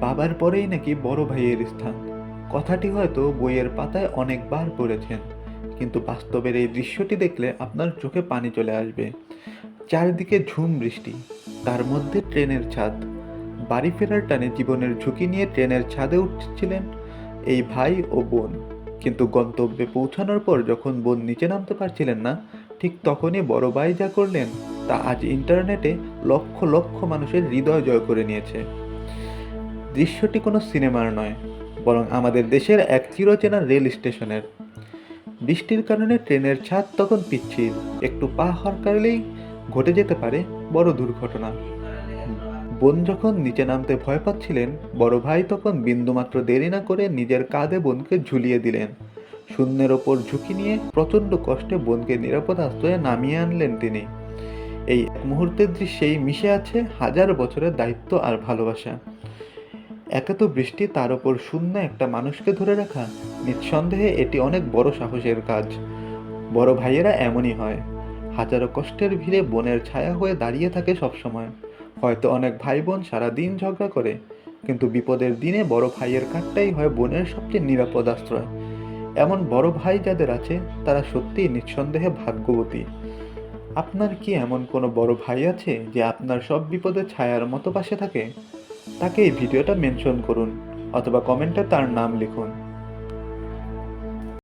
বাবার পরেই নাকি বড় ভাইয়ের স্থান। কথাটি হয়তো বইয়ের পাতায় অনেকবার পড়েছেন, কিন্তু বাস্তবের এই দৃশ্যটি দেখলে আপনার চোখে পানি চলে আসবে। চারিদিকে ঝুম বৃষ্টি, তার মধ্যে ট্রেনের ছাদ। বাড়ি ফেরার টানে জীবনের ঝুঁকি নিয়ে ট্রেনের ছাদে উঠছিলেন এই ভাই ও বোন। কিন্তু গন্তব্যে পৌঁছানোর পর যখন বোন নিচে নামতে পারছিলেন না, ঠিক তখনই বড় ভাই যা করলেন তা আজ ইন্টারনেটে লক্ষ লক্ষ মানুষের হৃদয় জয় করে নিয়েছে। দৃশ্যটি কোনো সিনেমার নয়, বরং আমাদের দেশের এক চিরচেনা রেল স্টেশনের। বৃষ্টির কারণে ট্রেনের ছাদ তখন পিচ্ছিল, একটু পা হরকালেই ঘটে যেতে পারে বড় দুর্ঘটনা। বোন যখন নিচে নামতে ভয় পাচ্ছিলেন, বড় ভাই তখন বিন্দুমাত্র দেরি না করে নিজের কাঁধে বোনকে ঝুলিয়ে দিলেন। শূন্যের ওপর ঝুঁকি নিয়ে প্রচণ্ড কষ্টে বোনকে নিরাপদ আশ্রয়ে নামিয়ে আনলেন তিনি। এই এক মুহূর্তের দৃশ্যেই মিশে আছে হাজার বছরের দায়িত্ব আর ভালোবাসা। একে তো বৃষ্টি, তার ওপর শূন্য একটা মানুষকে ধরে রাখা, নিঃসন্দেহে এটি অনেক বড় সাহসের কাজ। বড় ভাইয়েরা এমনই হয়, হাজারো কষ্টের ভিড়ে বোনের ছায়া হয়ে দাঁড়িয়ে থাকে সবসময়। হয়তো অনেক ভাই বোন সারাদিন ঝগড়া করে, কিন্তু বিপদের দিনে বড় ভাইয়ের কাঠটাই হয় বোনের সবচেয়ে নিরাপদ আশ্রয়। এমন বড় ভাই যাদের আছে, তারা সত্যিই নিঃসন্দেহে ভাগ্যবতী। আপনার কি এমন কোনো বড় ভাই আছে যে আপনার সব বিপদে ছায়ার মতো পাশে থাকে? তাকে এই ভিডিওটা মেনশন করুন, অথবা কমেন্টে তার নাম লিখুন।